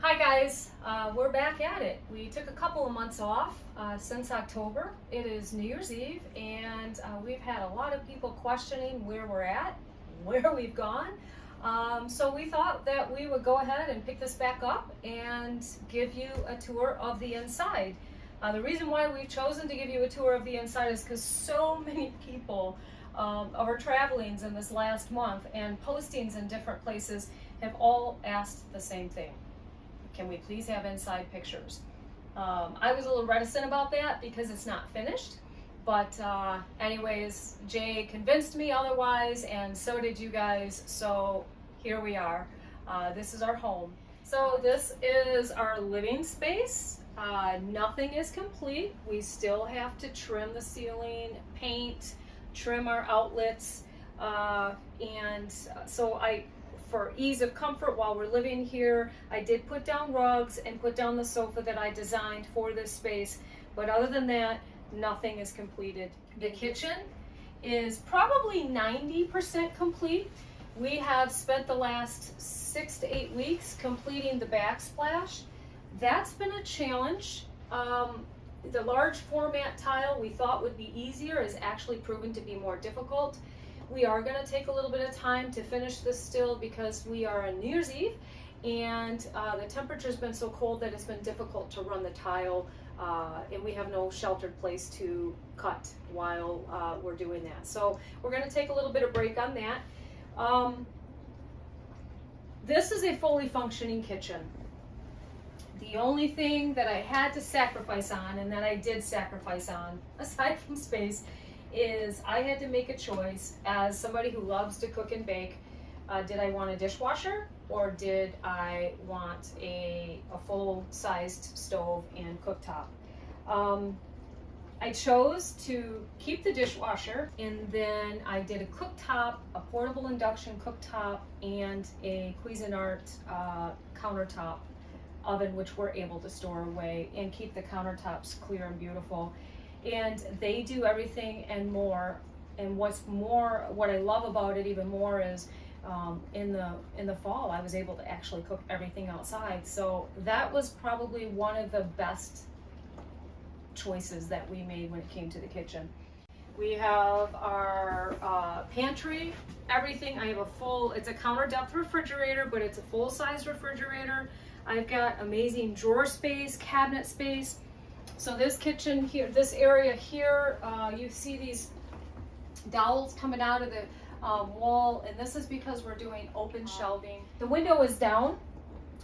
Hi guys, we're back at it. We took a couple of months off since October. It is New Year's Eve and we've had a lot of people questioning where we're at, where we've gone. So we thought that we would go ahead and pick this back up and give you a tour of the inside. The reason why we've chosen to give you a tour of the inside is because so many people of our travelings in this last month and postings in different places have all asked the same thing. Can we please have inside pictures? I was a little reticent about that because it's not finished, but anyways, Jay convinced me otherwise, and so did you guys, so here we are. This is our home. So this is our living space. Nothing is complete. We still have to trim the ceiling, paint, trim our outlets, and so for ease of comfort while we're living here, I did put down rugs and put down the sofa that I designed for this space. But other than that, nothing is completed. The kitchen is probably 90% complete. We have spent the last 6 to 8 weeks completing the backsplash. That's been a challenge. The large format tile we thought would be easier is actually proven to be more difficult. We are going to take a little bit of time to finish this still because we are on New Year's Eve and the temperature's been so cold that it's been difficult to run the tile and we have no sheltered place to cut while we're doing that. So we're going to take a little bit of break on that. This is a fully functioning kitchen. The only thing that I had to sacrifice on, and that I did sacrifice on, aside from space, is I had to make a choice as somebody who loves to cook and bake. Did I want a dishwasher or did I want a full-sized stove and cooktop? I chose to keep the dishwasher, and then I did a cooktop, a portable induction cooktop, and a Cuisinart countertop oven, which we're able to store away and keep the countertops clear and beautiful. And they do everything and more. And what I love about it even more is in the fall I was able to actually cook everything outside. So that was probably one of the best choices that we made when it came to the kitchen. We have our pantry, everything. I have it's a counter depth refrigerator, but it's a full-size refrigerator. I've got amazing drawer space, cabinet space. So this kitchen here, this area here, you see these dowels coming out of the wall, and this is because we're doing open shelving. The window is down.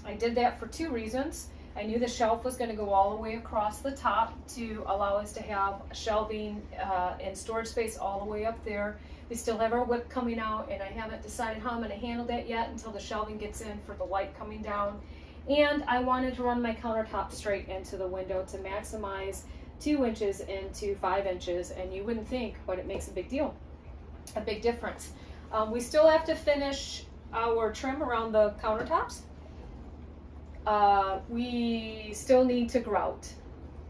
I did that for two reasons. I knew the shelf was going to go all the way across the top to allow us to have shelving and storage space all the way up there. We still have our whip coming out, and I haven't decided how I'm going to handle that yet until the shelving gets in for the light coming down. And I wanted to run my countertop straight into the window to maximize 2 inches into 5 inches, and you wouldn't think, but it makes a big deal, a big difference. We still have to finish our trim around the countertops. We still need to grout,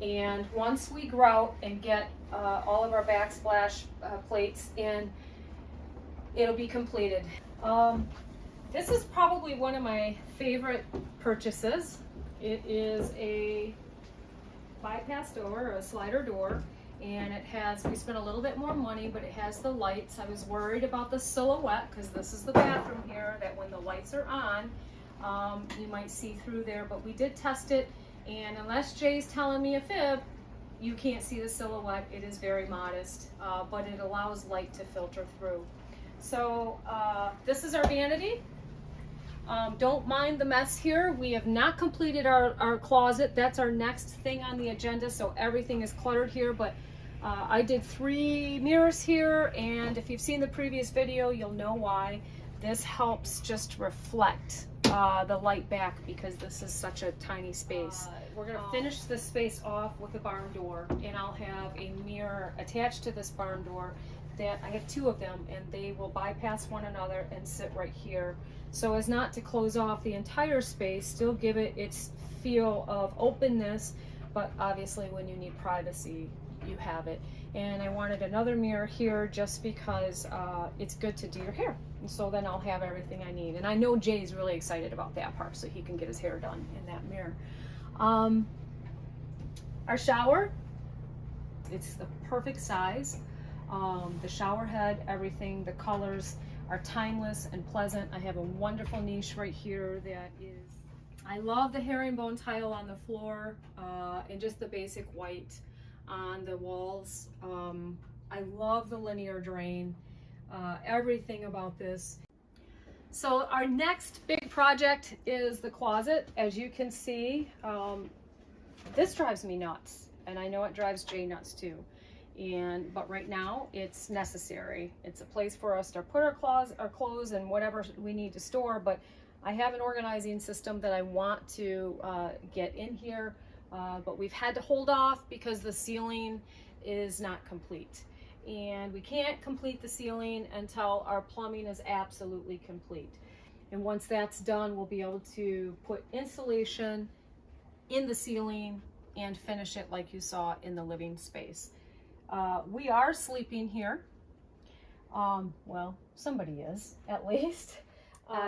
and once we grout and get all of our backsplash plates in, it'll be completed. This is probably one of my favorite purchases. It is a bypass door, or a slider door, and we spent a little bit more money, but it has the lights. I was worried about the silhouette because this is the bathroom here, that when the lights are on, you might see through there, but we did test it, and unless Jay's telling me a fib, you can't see the silhouette. It is very modest, but it allows light to filter through. So this is our vanity. Don't mind the mess here. We have not completed our closet. That's our next thing on the agenda, so everything is cluttered here, but I did 3 mirrors here, and if you've seen the previous video, you'll know why. This helps just reflect the light back because this is such a tiny space. We're going to finish this space off with a barn door, and I'll have a mirror attached to this barn door. That I have 2 of them, and they will bypass one another and sit right here, so as not to close off the entire space, still give it its feel of openness, but obviously when you need privacy, you have it. And I wanted another mirror here just because it's good to do your hair. And so then I'll have everything I need. And I know Jay's really excited about that part, so he can get his hair done in that mirror. Our shower, it's the perfect size. The shower head, everything, the colors are timeless and pleasant. I have a wonderful niche right here that is, I love the herringbone tile on the floor and just the basic white on the walls. I love the linear drain, everything about this. So our next big project is the closet. As you can see, this drives me nuts, and I know it drives Jay nuts too. But right now it's necessary. It's a place for us to put our clothes and whatever we need to store, but I have an organizing system that I want to get in here, but we've had to hold off because the ceiling is not complete. And we can't complete the ceiling until our plumbing is absolutely complete. And once that's done, we'll be able to put insulation in the ceiling and finish it like you saw in the living space. We are sleeping here. Well, somebody is, at least.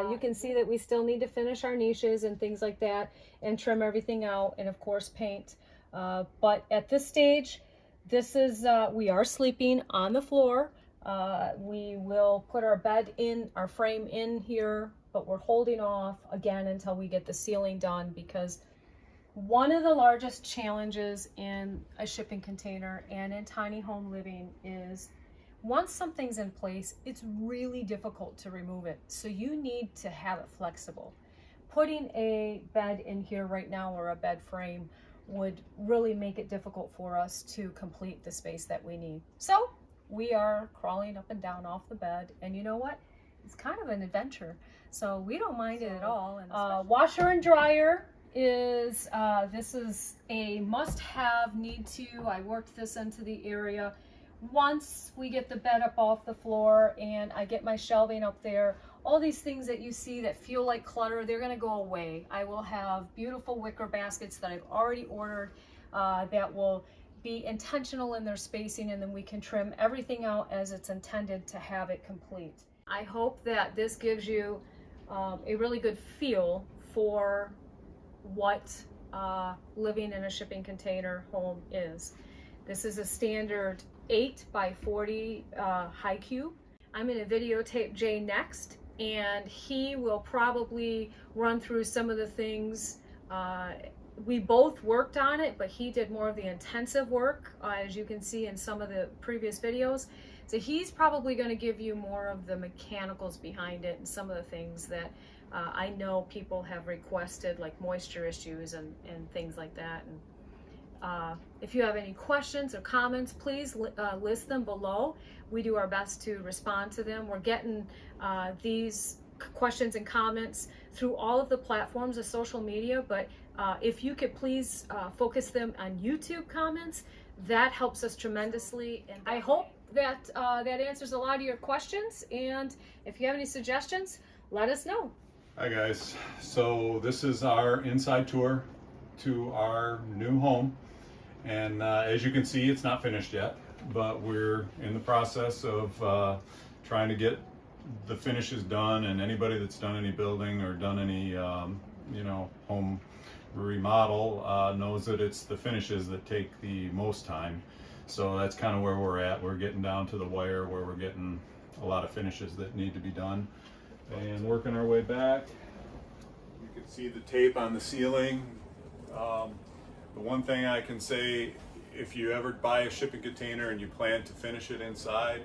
You can see that we still need to finish our niches and things like that and trim everything out and of course paint. But at this stage, this is, we are sleeping on the floor. We will put our bed in, our frame in here, but we're holding off again until we get the ceiling done, because one of the largest challenges in a shipping container and in tiny home living is once something's in place, it's really difficult to remove it. So you need to have it flexible. Putting a bed in here right now, or a bed frame, would really make it difficult for us to complete the space that we need. So we are crawling up and down off the bed, and you know what? It's kind of an adventure. So we don't mind it at all. And washer and dryer is, this is a must-have, need to. I worked this into the area. Once we get the bed up off the floor and I get my shelving up there, all these things that you see that feel like clutter, they're going to go away. I will have beautiful wicker baskets that I've already ordered that will be intentional in their spacing, and then we can trim everything out as it's intended to have it complete. I hope that this gives you a really good feel for what living in a shipping container home is. This is a standard 8 by 40 high cube. I'm going to videotape Jay next, and he will probably run through some of the things. We both worked on it, but he did more of the intensive work, as you can see in some of the previous videos. So he's probably going to give you more of the mechanicals behind it and some of the things that I know people have requested, like moisture issues and things like that. And if you have any questions or comments, please list them below. We do our best to respond to them. We're getting these questions and comments through all of the platforms of social media, but if you could please focus them on YouTube comments, that helps us tremendously. And I hope that that answers a lot of your questions, and if you have any suggestions, let us know. Hi guys, so this is our inside tour to our new home, and as you can see, it's not finished yet, but we're in the process of trying to get the finishes done. And anybody that's done any building or done any you know, home remodel knows that it's the finishes that take the most time. So that's kind of where we're at. We're getting down to the wire where we're getting a lot of finishes that need to be done, and working our way back. You can see the tape on the ceiling. The one thing I can say, if you ever buy a shipping container and you plan to finish it inside,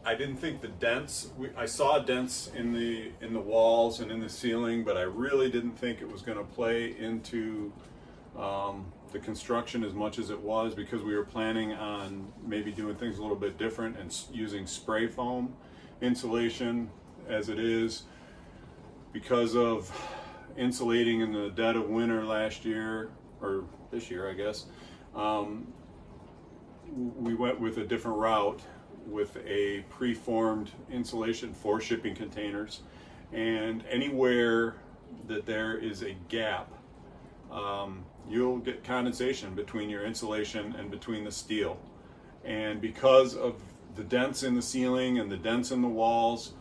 I didn't think the dents, I saw dents in the walls and in the ceiling, but I really didn't think it was going to play into the construction as much as it was, because we were planning on maybe doing things a little bit different and using spray foam insulation. As it is, because of insulating in the dead of winter last year, or this year I guess, we went with a different route with a preformed insulation for shipping containers. And anywhere that there is a gap, you'll get condensation between your insulation and between the steel. And because of the dents in the ceiling and the dents in the walls,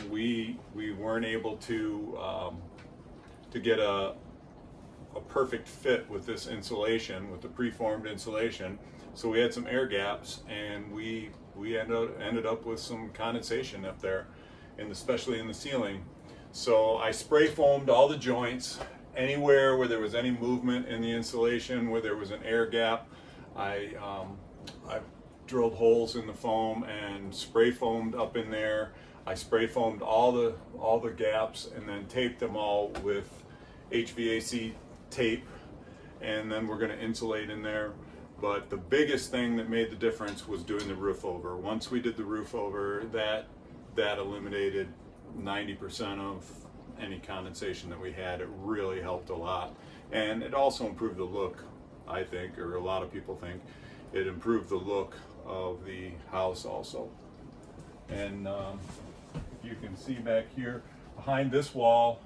we weren't able to get a perfect fit with this insulation, with the preformed insulation. So we had some air gaps, and we ended up with some condensation up there, especially in the ceiling. So I spray foamed all the joints. Anywhere where there was any movement in the insulation, where there was an air gap, I drilled holes in the foam and spray foamed up in there. I spray foamed all the gaps and then taped them all with HVAC tape, and then we're going to insulate in there. But the biggest thing that made the difference was doing the roof over. Once we did the roof over, that eliminated 90% of any condensation that we had. It really helped a lot, and it also improved the look, I think, or a lot of people think. It improved the look of the house also. And you can see back here behind this wall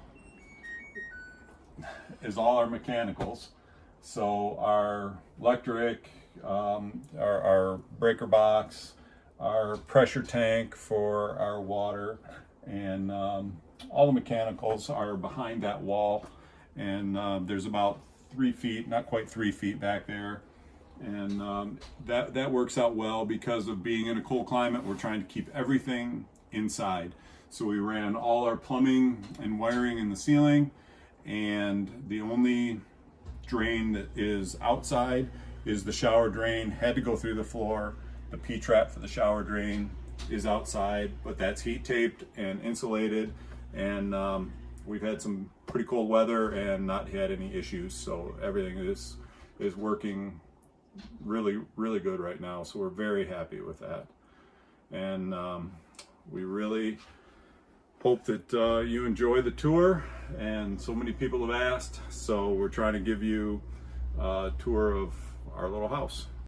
is all our mechanicals. So our electric, our breaker box, our pressure tank for our water, and all the mechanicals are behind that wall. And there's about 3 feet, not quite 3 feet back there. And that works out well because of being in a cold climate. We're trying to keep everything inside. So we ran all our plumbing and wiring in the ceiling, and the only drain that is outside is the shower drain. Had to go through the floor. The P-trap for the shower drain is outside, but that's heat taped and insulated, and we've had some pretty cold weather and not had any issues, so everything is working really good right now. So we're very happy with that, and we really hope that you enjoy the tour. And so many people have asked, so we're trying to give you a tour of our little house.